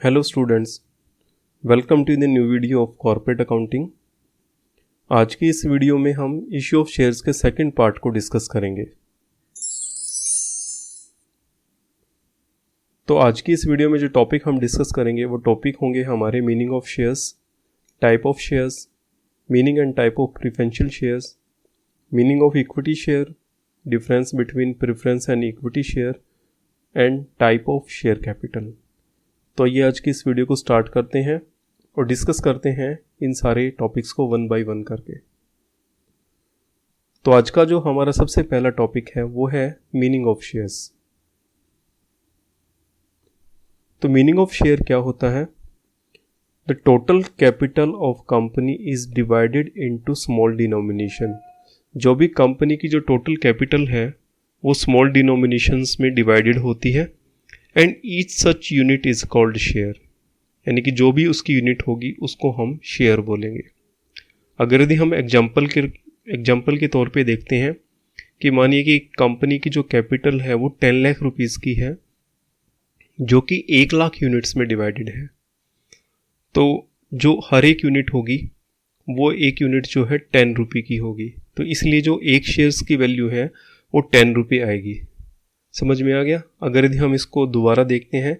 Hello students, welcome to the new video of corporate accounting. आज की इस video में हम इश्यू ऑफ शेयर्स के सेकंड पार्ट को डिस्कस करेंगे। तो आज की इस वीडियो में जो टॉपिक हम डिस्कस करेंगे वो टॉपिक होंगे हमारे meaning of shares, type of shares, meaning and type of preferential shares, meaning of equity share, difference between preference and equity share and type of share capital. तो आइए आज की इस वीडियो को स्टार्ट करते हैं और डिस्कस करते हैं इन सारे टॉपिक्स को वन बाय वन करके। तो आज का जो हमारा सबसे पहला टॉपिक है वो है मीनिंग ऑफ शेयर्स। तो मीनिंग ऑफ शेयर क्या होता है? The total capital of company is divided into small denomination. जो भी कंपनी की जो टोटल कैपिटल है वो स्मॉल डिनोमिनेशंस में डिवाइडेड होती है and each such unit is called share. यानी कि जो भी उसकी यूनिट होगी उसको हम शेयर बोलेंगे। अगर यदि हम एग्जाम्पल के तौर पे देखते हैं कि मानिए कि कंपनी की जो कैपिटल है वो 10 लाख रुपीस की है जो कि 1 लाख यूनिट्स में डिवाइडेड है। तो जो हर एक यूनिट होगी वो एक यूनिट जो है 10 रुपये की होगी। तो इसलिए जो एक शेयर्स की वैल्यू है वो 10 रुपये आएगी। समझ में आ गया? अगर यदि हम इसको दोबारा देखते हैं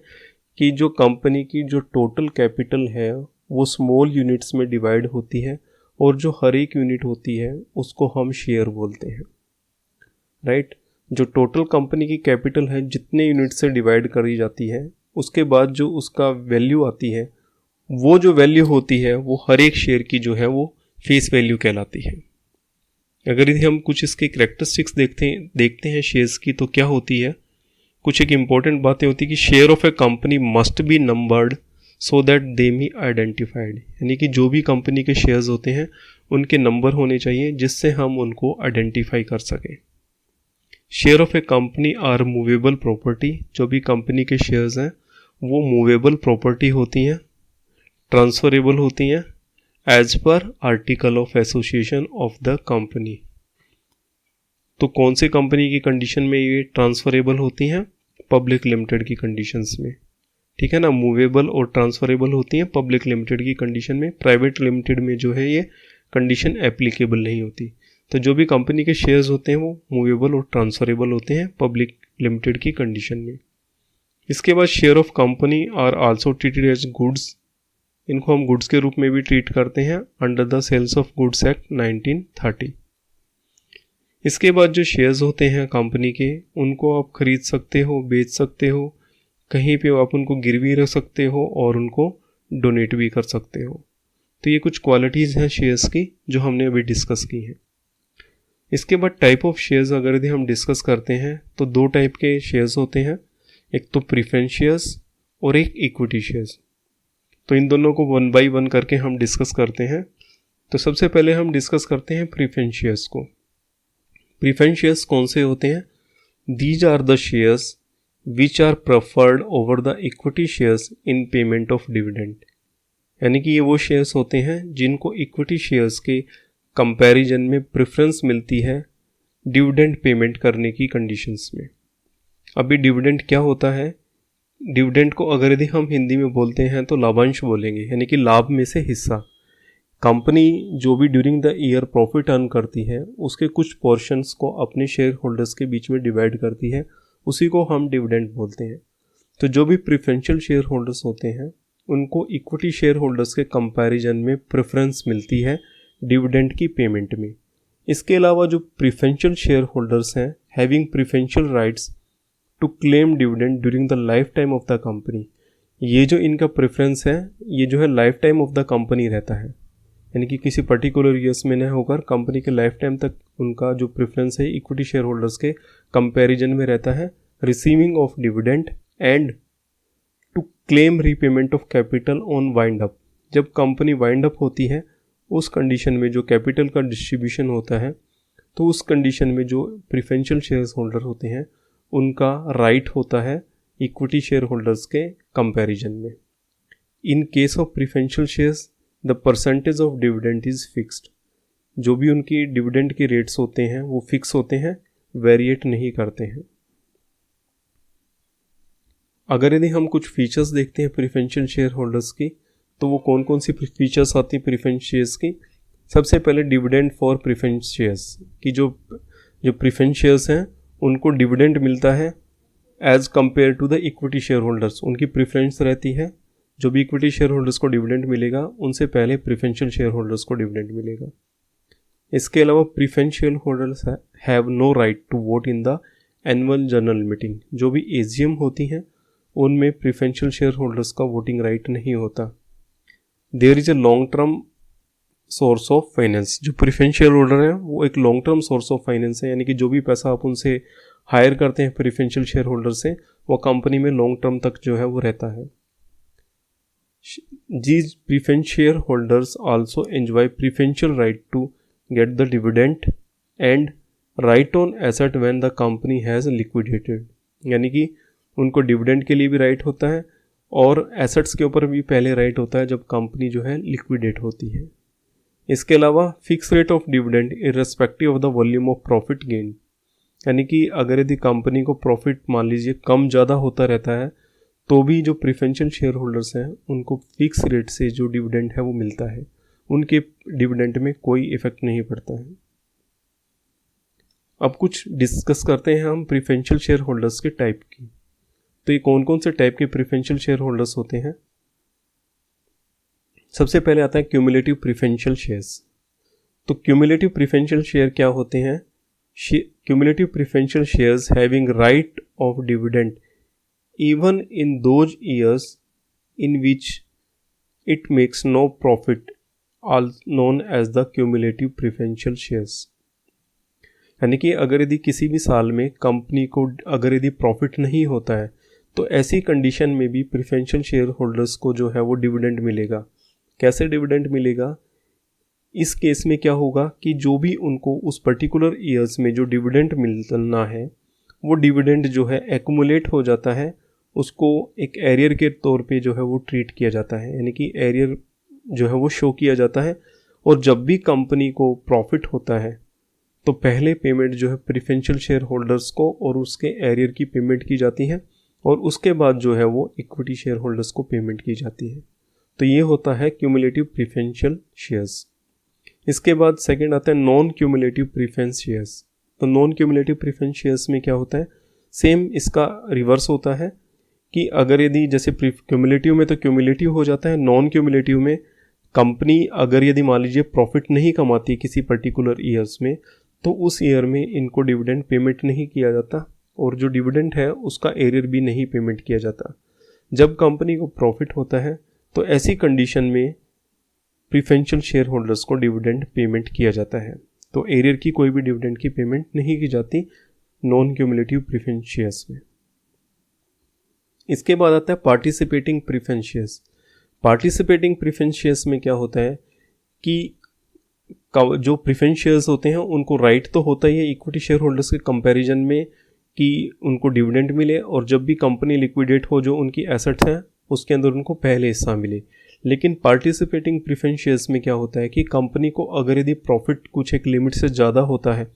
कि जो कंपनी की जो टोटल कैपिटल है वो स्मॉल यूनिट्स में डिवाइड होती है और जो हर एक यूनिट होती है उसको हम शेयर बोलते हैं, राइट। जो टोटल कंपनी की कैपिटल है जितने यूनिट से डिवाइड करी जाती है उसके बाद जो उसका वैल्यू आती है वो जो वैल्यू होती है वो हर एक शेयर की जो है वो फेस वैल्यू कहलाती है। अगर यदि हम कुछ इसके कैरेक्टरिस्टिक्स देखते हैं शेयर्स की तो क्या होती है, कुछ एक इंपॉर्टेंट बातें होती है कि share of a company must be numbered so that they be identified. यानी कि जो भी कंपनी के शेयर्स होते हैं उनके नंबर होने चाहिए जिससे हम उनको आइडेंटिफाई कर सकें। Share of a company are movable property. जो भी कंपनी के शेयर्स हैं वो मूवेबल प्रॉपर्टी होती हैं, ट्रांसफरेबल होती हैं as per article of association of the company. तो कौन से कंपनी की कंडीशन में ये ट्रांसफरेबल होती हैं? पब्लिक लिमिटेड की कंडीशंस में, ठीक है ना। मूवेबल और ट्रांसफरेबल होती हैं पब्लिक लिमिटेड की कंडीशन में। प्राइवेट लिमिटेड में जो है ये कंडीशन एप्लीकेबल नहीं होती। तो जो भी कंपनी के शेयर्स होते हैं वो मूवेबल और ट्रांसफरेबल होते हैं पब्लिक लिमिटेड की कंडीशन में। इसके बाद share of company are also treated as goods. इनको हम गुड्स के रूप में भी ट्रीट करते हैं under the sales of goods act 1930। इसके बाद जो शेयर्स होते हैं कंपनी के उनको आप खरीद सकते हो, बेच सकते हो, कहीं पे आप उनको गिरवी रख सकते हो और उनको डोनेट भी कर सकते हो। तो ये कुछ क्वालिटीज़ हैं शेयर्स की जो हमने अभी डिस्कस की हैं। इसके बाद टाइप ऑफ शेयर्स अगर यदि हम डिस्कस करते हैं तो दो टाइप के शेयर्स होते हैं, एक तो प्रीफरेंस शेयर्स और एक इक्विटी शेयर्स। तो इन दोनों को वन बाय वन करके हम डिस्कस करते हैं। तो सबसे पहले हम डिस्कस करते हैं प्रीफरेंस शेयर्स को। प्रीफरेंस शेयर्स कौन से होते हैं? These are the shares which are preferred over the equity shares in payment of dividend. यानी कि ये वो शेयर्स होते हैं जिनको इक्विटी शेयर्स के कंपैरिजन में प्रेफरेंस मिलती है डिविडेंड पेमेंट करने की कंडीशंस में। अभी डिविडेंड क्या होता है? डिविडेंड को अगर यदि हम हिंदी में बोलते हैं तो लाभांश बोलेंगे, यानी कि लाभ में से हिस्सा। कंपनी जो भी during the year profit earn करती है उसके कुछ पोर्शंस को अपने शेयर होल्डर्स के बीच में डिवाइड करती है, उसी को हम डिविडेंड बोलते हैं। तो जो भी प्रेफरेंशियल शेयर होल्डर्स होते हैं उनको इक्विटी शेयर होल्डर्स के कंपैरिजन में प्रेफरेंस मिलती है डिविडेंड की पेमेंट में। इसके अलावा जो प्रेफरेंशियल शेयर होल्डर्स हैं having preferential rights to claim dividend during the life time of the company, ये जो इनका प्रेफरेंस है ये जो है life time of the company रहता है। यानी कि किसी पर्टिकुलर ईयर्स में न होकर कंपनी के लाइफ टाइम तक उनका जो प्रेफरेंस है इक्विटी शेयर होल्डर्स के कंपैरिजन में रहता है, receiving of dividend and to claim repayment of capital on wind up. जब कंपनी वाइंड अप होती है उस कंडीशन में जो कैपिटल का डिस्ट्रीब्यूशन होता है तो उस कंडीशन में जो प्रेफरेंशियल शेयर होल्डर होते हैं उनका राइट होता है इक्विटी शेयर होल्डर्स के कंपैरिजन में। In case of preferential shares the percentage of dividend is fixed. जो भी उनकी डिविडेंड के रेट्स होते हैं वो फिक्स होते हैं, वेरिएट नहीं करते हैं। अगर यदि हम कुछ फीचर्स देखते हैं प्रेफरेंशियल शेयर होल्डर्स की, तो वो कौन कौन सी फीचर्स आती हैं प्रेफरेंस शेयर्स की। सबसे पहले डिविडेंड फॉर प्रेफरेंस शेयर्स की, जो प्रेफरेंस शेयर्स हैं उनको डिविडेंड मिलता है as compare to the equity share holders. उनकी प्रेफरेंस रहती है, जो भी इक्विटी शेयर होल्डर्स को डिविडेंड मिलेगा उनसे पहले प्रेफरेंशियल शेयर होल्डर्स को डिविडेंड मिलेगा। इसके अलावा preference share holders have no right to vote in the annual general meeting. जो भी एजीएम होती हैं उनमें प्रेफरेंशियल शेयर होल्डर्स का वोटिंग राइट नहीं होता। There is a long term source of finance. जो प्रेफरेंस शेयर होल्डर है वो एक long term source of finance है, यानी कि जो भी पैसा आप उनसे हायर करते हैं प्रेफरेंशियल शेयर होल्डर से, वो कंपनी में लॉन्ग टर्म तक जो है वो रहता है। These preference shareholders also enjoy preferential right to get the dividend and right on asset when the company has liquidated। यानी कि उनको डिविडेंड के लिए भी राइट होता है और एसेट्स के ऊपर भी पहले राइट होता है जब कंपनी जो है लिक्विडेट होती है। इसके अलावा fix rate of dividend irrespective of the volume of profit gain. यानी कि अगर यदि कंपनी को प्रॉफिट मान लीजिए कम ज़्यादा होता रहता है तो भी जो प्रेफरेंशियल शेयर होल्डर्स हैं उनको फिक्स रेट से जो डिविडेंड है वो मिलता है, उनके डिविडेंड में कोई इफेक्ट नहीं पड़ता है। अब कुछ डिस्कस करते हैं हम प्रेफरेंशियल शेयर होल्डर्स के टाइप की। तो ये कौन कौन से टाइप के प्रेफरेंशियल शेयर होल्डर्स होते हैं। सबसे पहले आता है क्यूमुलेटिव प्रेफरेंशियल शेयर्स। तो क्यूमुलेटिव प्रेफरेंशियल शेयर क्या होते हैं। Cumulative preferential shares having right of dividend even in those years in which it makes no profit, all known as the cumulative preferential shares। यानी कि अगर यदि किसी भी साल में कंपनी को अगर यदि प्रॉफिट नहीं होता है तो ऐसी कंडीशन में भी प्रेफरेंशियल शेयर होल्डर्स को जो है वो डिविडेंड मिलेगा। कैसे डिविडेंड मिलेगा। इस केस में क्या होगा कि जो भी उनको उस पर्टिकुलर ईयर्स में जो डिविडेंड मिलना है वो डिविडेंड जो है एक्यूमुलेट हो जाता है, उसको एक एरियर के तौर पे जो है वो ट्रीट किया जाता है, यानी कि एरियर जो है वो शो किया जाता है। और जब भी कंपनी को प्रॉफिट होता है तो पहले पेमेंट जो है प्रेफरेंशियल शेयर होल्डर्स को और उसके एरियर की पेमेंट की जाती है और उसके बाद जो है वो इक्विटी शेयर होल्डर्स को पेमेंट की जाती है। तो ये होता है क्यूमुलेटिव प्रेफरेंशियल शेयर्स। इसके बाद सेकंड आता है नॉन क्यूमुलेटिव प्रेफरेंस शेयर्स। तो नॉन क्यूमुलेटिव प्रेफरेंस शेयर्स में क्या होता है, सेम इसका रिवर्स होता है कि अगर यदि जैसे क्यूमुलेटिव में तो क्यूमुलेटिव हो जाता है, नॉन क्यूमुलेटिव में कंपनी अगर यदि मान लीजिए प्रॉफिट नहीं कमाती किसी पर्टिकुलर ईयर्स में तो उस ईयर में इनको डिविडेंड पेमेंट नहीं किया जाता और जो डिविडेंड है उसका एरियर भी नहीं पेमेंट किया जाता। जब कंपनी को प्रॉफिट होता है तो ऐसी कंडीशन में प्रेफरेंशियल शेयर होल्डर्स को डिविडेंड पेमेंट किया जाता है। तो एरियर की कोई भी डिविडेंड की पेमेंट नहीं की जाती नॉन क्यूमुलेटिव प्रेफरेंस शेयर्स में। इसके बाद आता है participating preference shares. Participating preference shares में क्या होता है कि जो प्रेफरेंस शेयर्स होते हैं उनको राइट तो होता ही है इक्विटी शेयर होल्डर्स के कंपैरिजन में कि उनको डिविडेंड मिले और जब भी कंपनी लिक्विडेट हो जो उनकी एसेट्स हैं उसके अंदर उनको पहले हिस्सा मिले। लेकिन पार्टिसिपेटिंग प्रेफरेंस शेयर्स में क्या होता है कि कंपनी को अगर यदि प्रॉफिट कुछ एक लिमिट से ज़्यादा होता है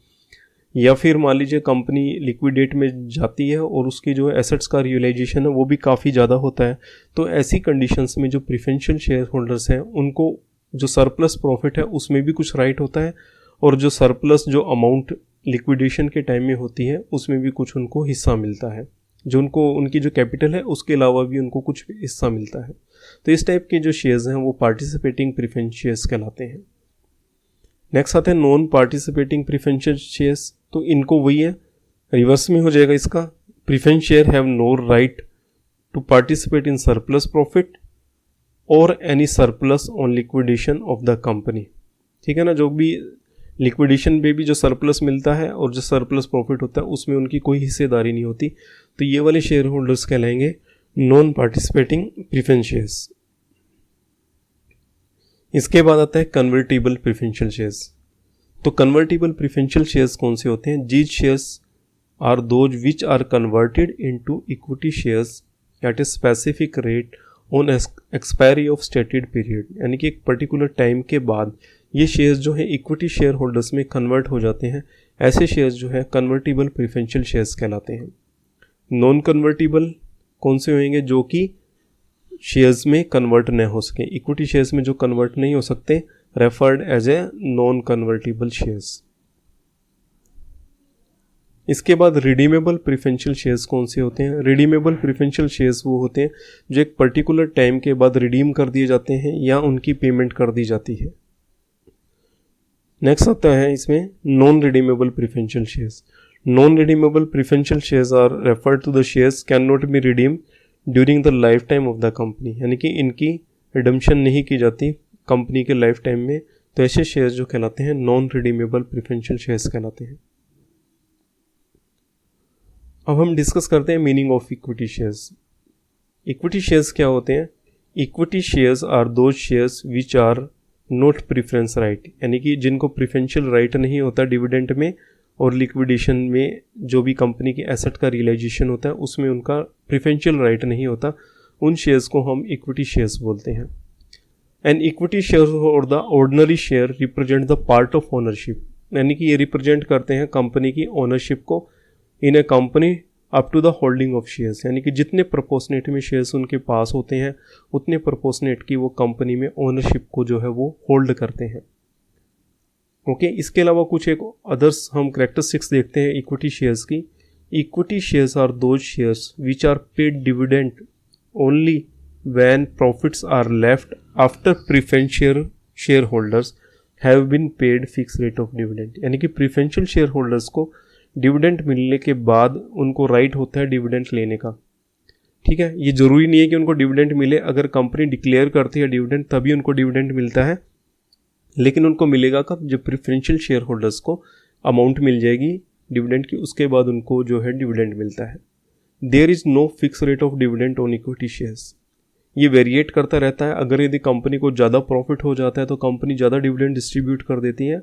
या फिर मान लीजिए कंपनी लिक्विडेट में जाती है और उसकी जो एसेट्स का रियलाइजेशन है वो भी काफ़ी ज़्यादा होता है, तो ऐसी कंडीशंस में जो प्रेफरेंशियल शेयर होल्डर्स हैं उनको जो सरप्लस प्रॉफिट है उसमें भी कुछ राइट होता है और जो सरप्लस जो अमाउंट लिक्विडेशन के टाइम में होती है उसमें भी कुछ उनको हिस्सा मिलता है, जो उनको उनकी जो कैपिटल है उसके अलावा भी उनको कुछ हिस्सा मिलता है। तो इस टाइप के जो शेयर्स हैं वो पार्टिसिपेटिंग प्रेफरेंस शेयर्स कहलाते हैं। नेक्स्ट आते हैं नॉन पार्टिसिपेटिंग प्रेफरेंशियल शेयर्स। तो इनको वही है, रिवर्स में हो जाएगा इसका। Preference share have no right to participate in surplus profit और any surplus on liquidation of the company. ठीक है ना, जो भी लिक्विडेशन में भी जो सरप्लस मिलता है और जो सरप्लस प्रॉफिट होता है उसमें उनकी कोई हिस्सेदारी नहीं होती। तो ये वाले शेयर होल्डर्स कहलाएंगे नॉन पार्टिसिपेटिंग प्रेफरेंस शेयर्स। इसके बाद आता है कन्वर्टिबल प्रेफरेंशियल शेयर्स। तो कन्वर्टिबल प्रेफरेंशियल शेयर्स कौन से होते हैं। These shares are those which are converted into equity shares at a specific rate on expiry of stated period. यानी कि एक पर्टिकुलर टाइम के बाद ये शेयर्स जो है इक्विटी शेयर होल्डर्स में कन्वर्ट हो जाते हैं। ऐसे शेयर्स जो है कन्वर्टिबल प्रेफरेंशियल शेयर्स कहलाते हैं। नॉन कन्वर्टिबल कौन से होंगे? जो कि शेयर्स में कन्वर्ट न हो सके। इक्विटी शेयर्स में जो कन्वर्ट नहीं हो सकते, referred as a non convertible shares. इसके बाद रिडीमेबल प्रेफरेंशियल शेयर्स कौन से होते हैं? रिडीमेबल प्रेफरेंशियल शेयर्स वो होते हैं जो एक पर्टिकुलर टाइम के बाद रिडीम कर दिए जाते हैं या उनकी पेमेंट कर दी जाती है। नेक्स्ट आता है इसमें non redeemable preferential shares. Non redeemable preferential shares are referred to the shares can not be redeem during the life time of the company, यानी कि इनकी रिडम्पशन नहीं की जाती कंपनी के लाइफ टाइम में, तो ऐसे शेयर्स जो कहलाते हैं नॉन रिडीमेबल प्रेफरेंशियल शेयर्स कहलाते हैं। अब हम डिस्कस करते हैं meaning of equity shares. Equity shares क्या होते हैं? Equity shares are those shares which are not preference right, यानी कि जिनको प्रेफरेंशियल राइट नहीं होता डिविडेंड में और लिक्विडेशन में, जो भी कंपनी के एसेट का रियलाइजेशन होता है उसमें उनका प्रेफरेंशियल राइट नहीं होता, उन शेयर्स को हम इक्विटी शेयर्स बोलते हैं। एंड इक्विटी शेयर और the ordinary share represent the part of ownership, यानी कि ये रिप्रेजेंट करते हैं कंपनी की ओनरशिप को in a company up to the holding of shares, यानी कि जितने प्रोपोर्शनेट में शेयर्स उनके पास होते हैं उतने प्रोपोर्शनेट की वो कंपनी में ओनरशिप को जो है वो होल्ड करते हैं। ओके, इसके अलावा कुछ एक अदर्स हम कैरेक्टरिस्टिक्स देखते हैं इक्विटी शेयर्स की। Equity shares are those shares which are paid dividend only when profits are left after preferential share holders have been paid fix rate of dividend, यानी कि प्रेफरेंशियल शेयर होल्डर्स को dividend मिलने के बाद उनको right होता है डिविडेंड लेने का। ठीक है, ये जरूरी नहीं है कि उनको डिविडेंड मिले, अगर कंपनी डिक्लेयर करती है डिविडेंड तभी उनको डिविडेंड मिलता है, लेकिन उनको मिलेगा कब? जब प्रेफरेंशियल शेयर होल्डर्स को अमाउंट मिल जाएगी डिविडेंड की, उसके बाद उनको जो है डिविडेंड मिलता है। There is no fix rate of dividend on equity shares, ये वेरिएट करता रहता है। अगर यदि कंपनी को ज़्यादा प्रॉफिट हो जाता है तो कंपनी ज़्यादा डिविडेंड डिस्ट्रीब्यूट कर देती है,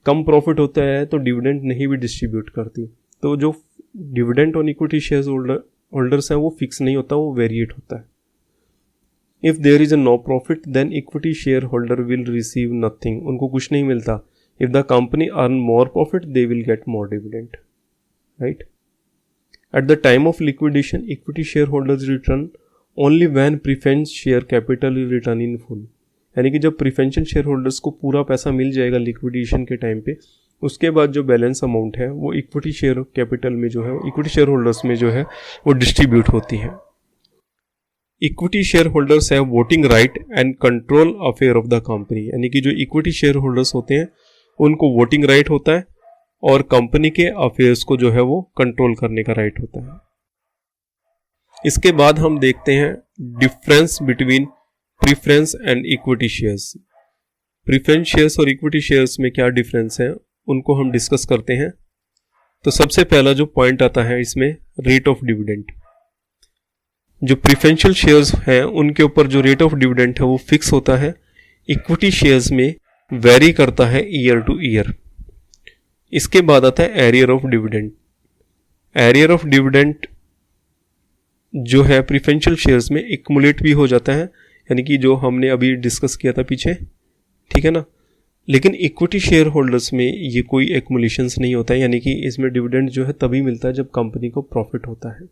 कम प्रॉफिट होता है तो डिविडेंड नहीं भी डिस्ट्रीब्यूट करती। तो जो dividend on equity share holders है वो फिक्स नहीं होता, वो वेरिएट होता है। If there is a no profit then equity share holder will receive nothing, उनको कुछ नहीं मिलता। If the company earn more profit they will get more dividend, right. At the time of liquidation equity share holders return only when preference share capital is return in full, यानी कि जब preferential share holders को पूरा पैसा मिल जाएगा liquidation के time पे, उसके बाद जो बैलेंस अमाउंट है वो इक्विटी शेयर कैपिटल में जो है, इक्विटी शेयर होल्डर्स में जो है वो डिस्ट्रीब्यूट होती है। Equity share holders have voting right and control affair of the company, यानी कि जो इक्विटी शेयर होल्डर्स होते हैं उनको वोटिंग राइट होता है और कंपनी के अफेयर्स को जो है वो कंट्रोल करने का राइट होता है। इसके बाद हम देखते हैं difference between preference and equity shares. Preference shares और इक्विटी शेयर्स में क्या डिफरेंस है उनको हम डिस्कस करते हैं। तो सबसे पहला जो पॉइंट आता है इसमें रेट ऑफ डिविडेंड। जो प्रेफरेंशियल शेयर्स हैं उनके ऊपर जो रेट ऑफ डिविडेंड है वो फिक्स होता है, इक्विटी शेयर्स में वेरी करता है ईयर टू ईयर। इसके बाद आता है arrear of dividend. Arrear of dividend जो है प्रेफरेंशियल शेयर्स में एक्युमुलेट भी हो जाता है, यानी कि जो हमने अभी डिस्कस किया था पीछे, ठीक है ना। लेकिन इक्विटी शेयर होल्डर्स में ये कोई एक्युमुलेशंस नहीं होता है, यानी कि इसमें डिविडेंड जो है तभी मिलता है जब कंपनी को प्रॉफिट होता है।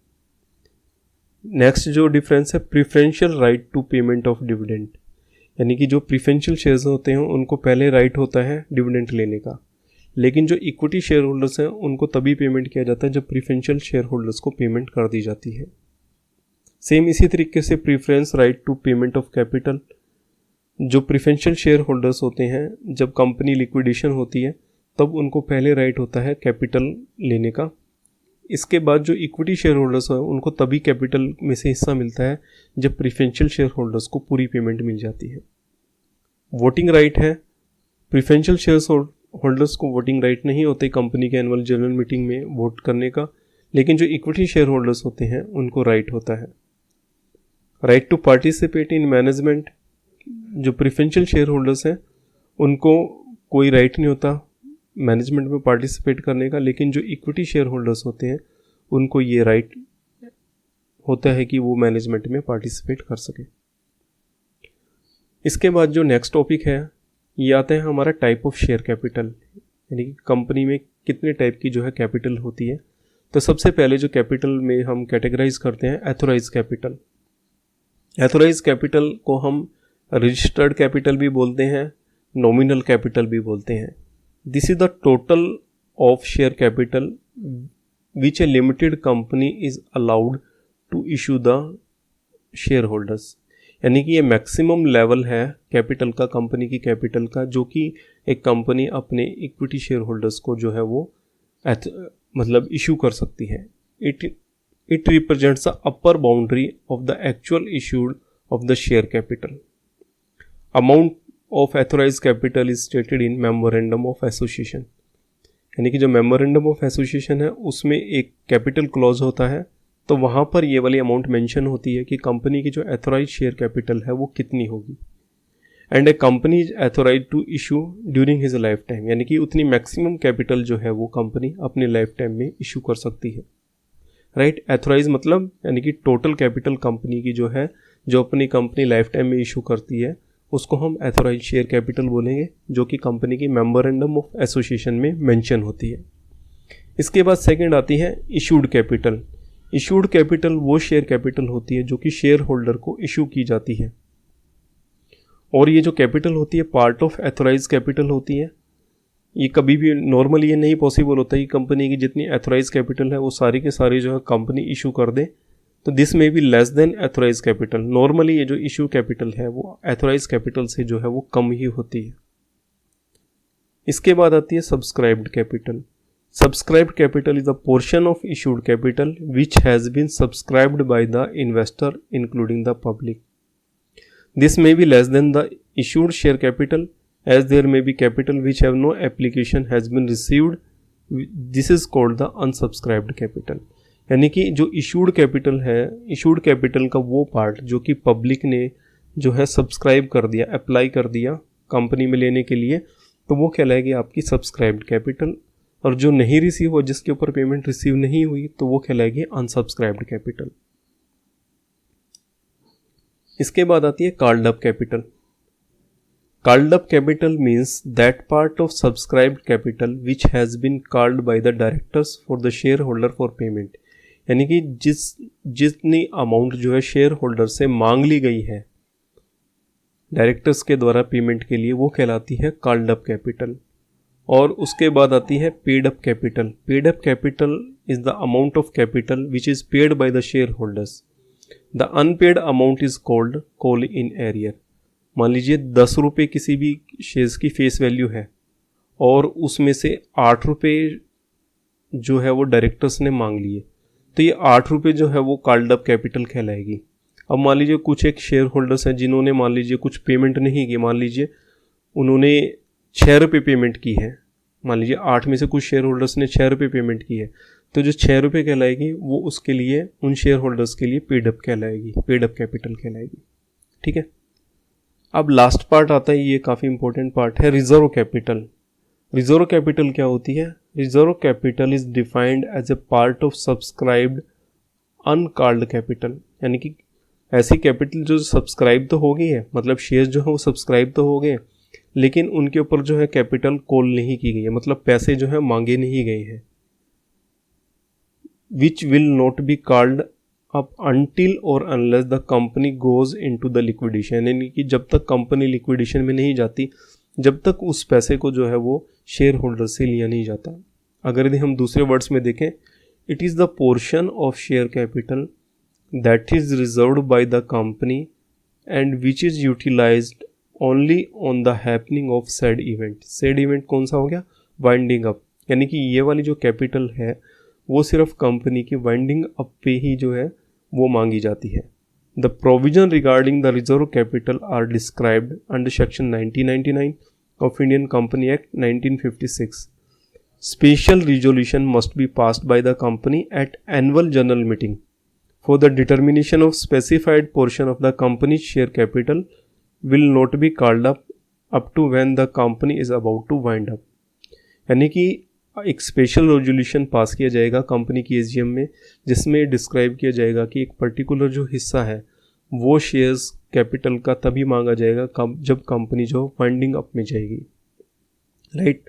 नेक्स्ट जो डिफरेंस है preferential right to payment of dividend, यानी कि जो प्रेफरेंशियल शेयर्स होते हैं उनको पहले राइट होता है डिविडेंड लेने का, लेकिन जो इक्विटी शेयर होल्डर्स हैं उनको तभी पेमेंट किया जाता है जब प्रेफरेंशियल शेयर होल्डर्स को पेमेंट कर दी जाती है। सेम इसी तरीके से preference right to payment of capital, जो प्रेफरेंशियल शेयर होल्डर्स होते हैं जब कंपनी लिक्विडेशन होती है तब उनको पहले राइट होता है कैपिटल लेने का। इसके बाद जो इक्विटी शेयर होल्डर्स हैं उनको तभी कैपिटल में से हिस्सा मिलता है जब प्रेफरेंशियल शेयर होल्डर्स को पूरी पेमेंट मिल जाती है। वोटिंग राइट है, प्रेफरेंशियल शेयर होल्डर्स को वोटिंग राइट नहीं होते कंपनी के एनुअल जनरल मीटिंग में वोट करने का, लेकिन जो इक्विटी शेयर होल्डर्स होते हैं उनको राइट होता है। Right to participate in management, जो प्रेफरेंशियल शेयर होल्डर्स हैं उनको कोई राइट नहीं होता मैनेजमेंट में पार्टिसिपेट करने का, लेकिन जो इक्विटी शेयर होल्डर्स होते हैं उनको ये राइट होता है कि वो मैनेजमेंट में पार्टिसिपेट कर सके। इसके बाद जो नेक्स्ट टॉपिक है ये आता है हमारा टाइप ऑफ शेयर कैपिटल, यानी कि कंपनी में कितने टाइप की जो है कैपिटल होती है। तो सबसे पहले जो कैपिटल में हम कैटेगराइज करते हैं एथोराइज कैपिटल। एथोराइज कैपिटल को हम रजिस्टर्ड कैपिटल भी बोलते हैं, नॉमिनल कैपिटल भी बोलते हैं। This is the total of share capital which a limited company is allowed to issue the share holders. यानी कि ये मैक्सिमम लेवल है कैपिटल का, कंपनी की कैपिटल का, जो कि एक कंपनी अपने इक्विटी शेयर होल्डर्स को जो है वो मतलब इशू कर सकती है। It represents the upper boundary of the actual issued of the share capital. Amount of authorise capital is stated in memorandum of association. यानी कि जो मेमोरेंडम ऑफ एसोसिएशन है उसमें एक कैपिटल क्लॉज होता है, तो वहाँ पर ये वाली अमाउंट मेंशन होती है कि कंपनी की जो एथोराइज शेयर कैपिटल है वो कितनी होगी। And a company is authorise to issue during his life time. यानी कि उतनी मैक्सिमम कैपिटल जो है वो कंपनी अपने लाइफ टाइम में इशू कर सकती है। राइट, एथोराइज मतलब यानी कि टोटल कैपिटल कंपनी की जो है, जो अपनी कंपनी लाइफ टाइम में इशू करती है, उसको हम एथोराइज शेयर कैपिटल बोलेंगे, जो कि कंपनी की मेमोरेंडम ऑफ एसोसिएशन में मेंशन होती है। इसके बाद सेकंड आती है इशूड कैपिटल। इशूड कैपिटल वो शेयर कैपिटल होती है जो कि शेयर होल्डर को इशू की जाती है, और ये जो कैपिटल होती है पार्ट ऑफ एथोराइज कैपिटल होती है। ये कभी भी नॉर्मली ये नहीं पॉसिबल होता है कि कंपनी की जितनी एथोराइज कैपिटल है वो सारी के सारी जो है कंपनी इशू कर दे, तो दिस में भी less than authorise capital. Normally ये जो इशू कैपिटल है वो एथोराइज कैपिटल से जो है वो कम ही होती है। इसके बाद आती है subscribed capital. Subscribed capital is a portion of issued capital which has been subscribed by the investor including the public. This may be less than the issued share capital, as there may be capital which have no application has been received. This is called the unsubscribed capital. यानी कि जो issued capital है, issued capital का वो part जो कि public ने जो है सब्सक्राइब कर दिया, अप्लाई कर दिया कंपनी में लेने के लिए, तो वो कहलाएगी आपकी सब्सक्राइब्ड कैपिटल। और जो नहीं रिसीव हो, जिसके ऊपर पेमेंट रिसीव नहीं हुई, तो वो कहलाएगी अनसब्सक्राइब्ड कैपिटल। इसके बाद आती है called up capital. Called up capital means that part of subscribed capital which has been called by the directors for the share holder for payment. यानी कि जितनी अमाउंट जो है शेयर होल्डर से मांग ली गई है डायरेक्टर्स के द्वारा पेमेंट के लिए, वो कहलाती है कॉल्ड अप कैपिटल। और उसके बाद आती है paid up capital. Paid up capital is the amount of capital which is paid by the share holders. The unpaid amount is called call in arrear. मान लीजिए 10 रुपये किसी भी शेयर्स की फेस वैल्यू है और उसमें से 8 रुपये जो है वो डायरेक्टर्स ने मांग लिए, तो ये 8 रुपये जो है वो कॉल्ड अप कैपिटल कहलाएगी। अब मान लीजिए कुछ एक शेयर होल्डर्स हैं जिन्होंने मान लीजिए कुछ पेमेंट नहीं की, मान लीजिए उन्होंने 6 रुपये पेमेंट की है, मान लीजिए 8 में से कुछ शेयर होल्डर्स ने 6 रुपये पेमेंट की है, तो जो 6 रुपये कहलाएगी वो उसके लिए, उन शेयर होल्डर्स के लिए पेड अप कहलाएगी, पेड अप कैपिटल कहलाएगी। ठीक है, अब लास्ट पार्ट आता है, ये काफ़ी इंपॉर्टेंट पार्ट है, रिजर्व कैपिटल। रिजर्व कैपिटल क्या होती है? Reserve capital is defined as a part of subscribed uncalled capital. यानी कि ऐसी कैपिटल जो सब्सक्राइब तो हो गई है, मतलब शेयर जो है वो सब्सक्राइब तो हो गए, लेकिन उनके ऊपर जो है कैपिटल कॉल नहीं की गई है, मतलब पैसे जो है मांगे नहीं गए हैं। Which will not be called up until और unless the company goes into the liquidation. यानी कि जब तक कंपनी लिक्विडेशन में नहीं जाती, जब तक उस पैसे को जो है वो शेयर होल्डर से लिया नहीं जाता। अगर यदि हम दूसरे वर्ड्स में देखें, it is the portion of share capital that is reserved by the company and which is utilised only on the happening of sad event. Sad event कौन सा हो गया? Winding up. यानी कि ये वाली जो कैपिटल है वो सिर्फ कंपनी की वाइंडिंग अप पे ही जो है वो मांगी जाती है। The provision regarding the reserve capital R described under section 1999 of Indian company act 1956। Special resolution must be passed by the company at annual general meeting for the determination of specified portion of the company share capital will not be called up to when the company is about to wind up। यानी कि एक special resolution pass किया जाएगा company की AGM में, जिसमें describe किया जाएगा कि एक पर्टिकुलर जो हिस्सा है वो शेयर्स कैपिटल का तभी मांगा जाएगा जब कंपनी जो वाइंडिंग अप में जाएगी। राइट,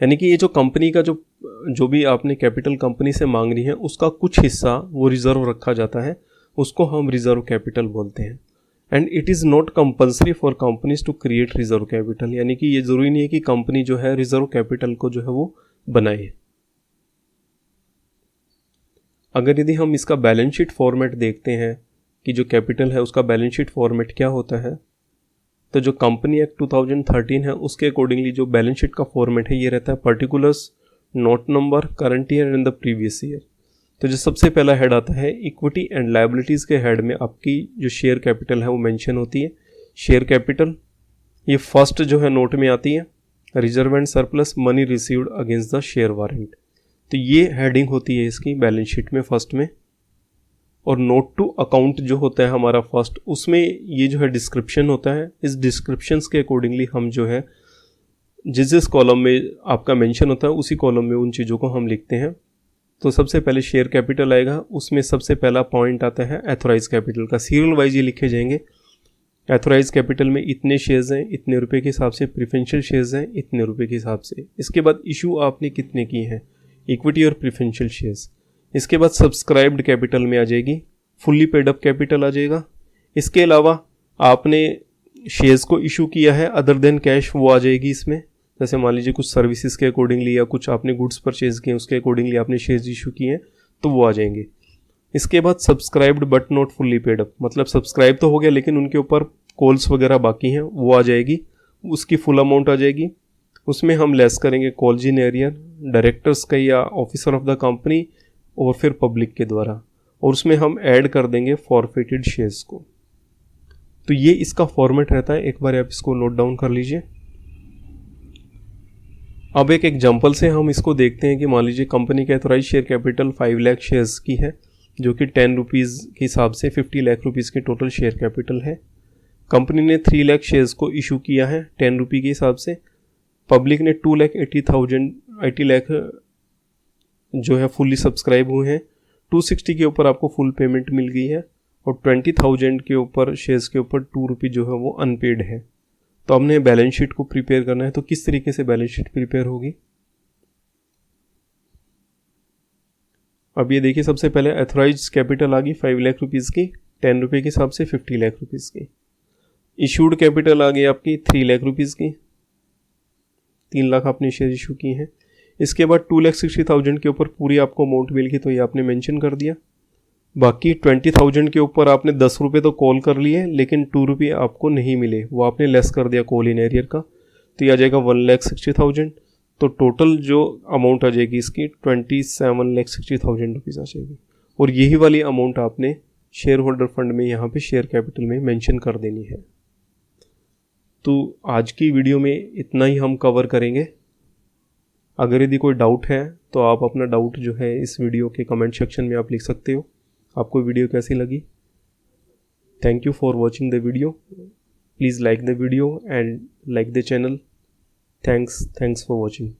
यानी कि ये जो कंपनी का जो भी आपने कैपिटल कंपनी से मांग रही है उसका कुछ हिस्सा वो रिजर्व रखा जाता है, उसको हम रिजर्व कैपिटल बोलते हैं। And it is not compulsory for companies to create reserve capital, यानी कि ये ज़रूरी नहीं है कि कंपनी जो है रिजर्व कैपिटल को जो है वो बनाए। अगर यदि हम इसका बैलेंस शीट फॉर्मेट देखते हैं कि जो कैपिटल है उसका बैलेंस शीट फॉर्मेट क्या होता है, तो जो कंपनी एक्ट 2013 है उसके अकॉर्डिंगली जो बैलेंस शीट का फॉर्मेट है ये रहता है particulars, note number, current year and the previous year. तो जो सबसे पहला हेड आता है इक्विटी एंड लायबिलिटीज़ के हेड में आपकी जो शेयर कैपिटल है वो मेंशन होती है। शेयर कैपिटल ये फर्स्ट जो है नोट में आती है, reserve and surplus money received against the share warrant. तो ये हेडिंग होती है इसकी बैलेंस शीट में फर्स्ट में। और नोट टू अकाउंट जो होता है हमारा फर्स्ट, उसमें ये जो है डिस्क्रिप्शन होता है। इस डिस्क्रिप्शंस के अकॉर्डिंगली हम जो है जिस कॉलम में आपका मेंशन होता है उसी कॉलम में उन चीज़ों को हम लिखते हैं। तो सबसे पहले शेयर कैपिटल आएगा, उसमें सबसे पहला पॉइंट आता है एथोराइज कैपिटल का। सीरियल वाइज ये लिखे जाएंगे, एथोराइज कैपिटल में इतने शेयर्स हैं इतने रुपए के हिसाब से, प्रेफरेंशियल शेयर्स हैं इतने रुपए के हिसाब से। इसके बाद इशू आपने कितने की हैं, इक्विटी और प्रेफरेंशियल शेयर्स। इसके बाद सब्सक्राइब्ड कैपिटल में आ जाएगी, फुल्ली पेड अप कैपिटल आ जाएगा। इसके अलावा आपने शेयर्स को इशू किया है अदर देन कैश, वो आ जाएगी इसमें। जैसे मान लीजिए कुछ सर्विसेज के अकॉर्डिंगली या कुछ आपने गुड्स परचेज किए उसके अकॉर्डिंगली आपने शेयर्स इशू किए हैं तो वो आ जाएंगे। इसके बाद subscribed but not fully paid up, मतलब सब्सक्राइब तो हो गया लेकिन उनके ऊपर कॉल्स वगैरह बाकी हैं, वो आ जाएगी, उसकी फुल अमाउंट आ जाएगी। उसमें हम लेस करेंगे कॉल्स इन एरियर, डायरेक्टर्स का या ऑफिसर ऑफ द कंपनी और फिर पब्लिक के द्वारा, और उसमें हम ऐड कर देंगे फॉरफिटेड शेयर्स को। तो ये इसका फॉर्मेट रहता है, एक बार आप इसको नोट डाउन कर लीजिए। अब एक एग्जांपल से हम इसको देखते हैं कि मान लीजिए कंपनी का authorise share capital 5 lakh shares की है, जो कि 10 रुपीज़ के हिसाब से 50 लाख रुपीज़ की टोटल शेयर कैपिटल है। कंपनी ने 3 लाख शेयर्स को इशू किया है 10 रुपये के हिसाब से। पब्लिक ने 80 लाख जो है फुल्ली सब्सक्राइब हुए हैं। 260 के ऊपर आपको फुल पेमेंट मिल गई है और 20,000 के ऊपर शेयर्स के ऊपर 2 रुपये जो है वो अनपेड है। तो हमने बैलेंस शीट को प्रिपेयर करना है, तो किस तरीके से बैलेंस शीट प्रिपेयर होगी। अब ये देखिए, सबसे पहले एथोराइज कैपिटल आ गई 5 लाख रुपीज़ की, 10 रुपये के हिसाब से 50 लाख रुपीज़ की। इशूड कैपिटल आ गई आपकी 3 लाख रुपीज़ की, 3 लाख आपने शेयर इशू किए हैं। इसके बाद 2,60,000 के ऊपर पूरी आपको अमाउंट मिल गई, तो ये आपने मेंशन कर दिया। बाकी 20,000 के ऊपर आपने 10 रुपये तो कॉल कर लिए लेकिन 2 रुपये आपको नहीं मिले, वो आपने लेस कर दिया कॉल इन एरियर का, तो ये आ जाएगा 1,60,000। तो टोटल जो अमाउंट आ जाएगी इसकी 27,60,000 रुपीज़ आ जाएगी। और यही वाली अमाउंट आपने शेयर होल्डर फंड में यहाँ पे शेयर कैपिटल में मेंशन कर देनी है। तो आज की वीडियो में इतना ही हम कवर करेंगे। अगर यदि कोई डाउट है तो आप अपना डाउट जो है इस वीडियो के कमेंट सेक्शन में आप लिख सकते हो। आपको वीडियो कैसी लगी? Thank you for watching the video. Please like the video and like the channel. Thanks for watching.